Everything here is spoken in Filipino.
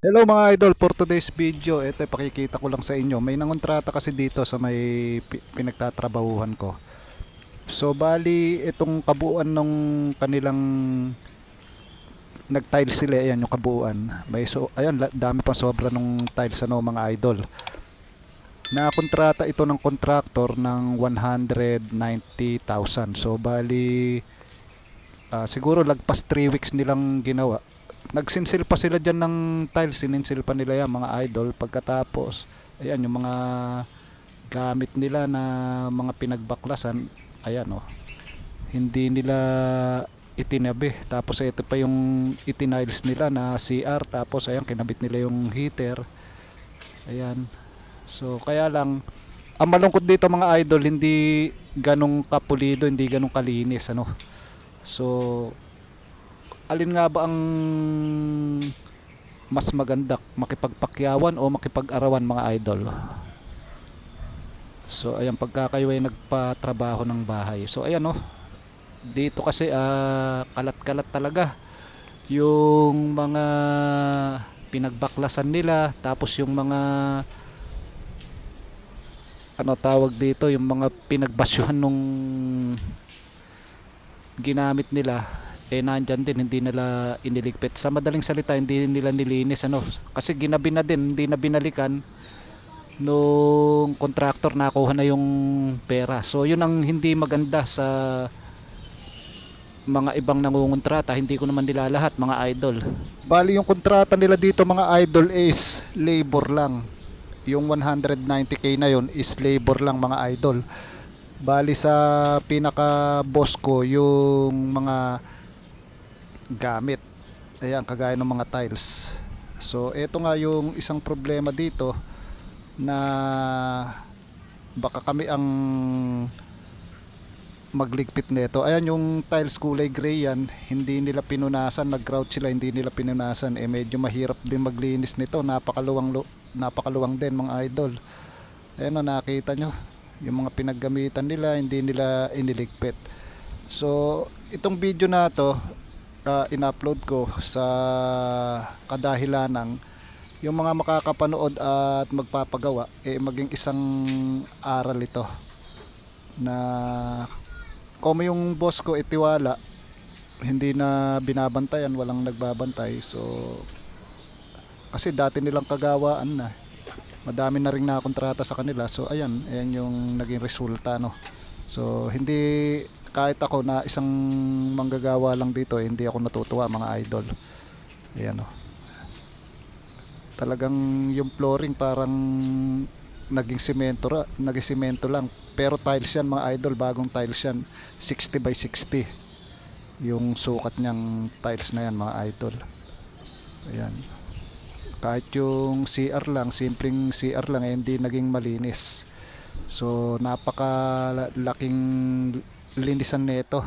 Hello mga idol, for today's video, ito pakikita ko lang sa inyo. May nangontrata kasi dito sa may pinagtatrabahuhan ko. So bali itong kabuuan ng kanilang nag-tiles sila, ayan yung kabuuan. May ayan dami pa sobra nung tiles ano mga idol. Na kontrata ito ng contractor ng 190,000. So bali siguro lagpas 3 weeks nilang ginawa. Nagsinsil pa sila dyan ng tiles, sininsil pa nila yan mga idol. Pagkatapos ayan yung mga gamit nila na mga pinagbaklasan, ayan oh, hindi nila itinabi. Tapos ito pa yung itiniles nila na CR. Tapos ayan kinabit nila yung heater, ayan. So kaya lang ang malungkot dito mga idol, hindi ganong kapulido, hindi ganong kalinis ano. So alin nga ba ang mas maganda, makipagpakyawan o makipag-arawan mga idol? So ayan, pagka kayo ay nagpatrabaho ng bahay, so ayan oh, dito kasi kalat-kalat talaga yung mga pinagbaklasan nila. Tapos yung mga ano tawag dito, yung mga pinagbasyuhan nung ginamit nila, eh nandyan din, hindi nila iniligpit. Sa madaling salita, hindi nila nilinis ano, kasi ginabi na din, hindi na binalikan nung contractor, nakuha na yung pera. So yun ang hindi maganda sa mga ibang nangungontrata. Hindi ko naman nilalahat mga idol. Bali yung kontrata nila dito mga idol is labor lang. Yung 190k na yun is labor lang mga idol. Bali sa pinaka boss ko yung mga gamit, ayan kagaya ng mga tiles. So eto nga yung isang problema dito, na baka kami ang magligpit nito. Ayan yung tiles kulay gray yan, hindi nila pinunasan, nag-grout sila, hindi nila pinunasan. Eh medyo mahirap din maglinis nito, napakaluwang din mga idol. Ayan o, nakita nyo yung mga pinaggamitan nila, hindi nila iniligpit. So itong video na to, in-upload ko sa kadahilanang yung mga makakapanood at magpapagawa maging isang aral ito, na kung yung boss ko itiwala, hindi na binabantayan, walang nagbabantay. So kasi dati nilang kagawaan na, madami na rin nakontrata sa kanila. So ayan yung naging resulta no. So hindi, kahit ako na isang manggagawa lang dito, hindi ako natutuwa mga idol. Ayan oh, talagang yung flooring parang naging semento lang. Pero tiles yan mga idol, bagong tiles yan, 60 by 60 yung sukat niyang tiles na yan mga idol. Ayan, kahit yung CR lang, simpleng CR lang, hindi naging malinis. So napaka laking linisan nito.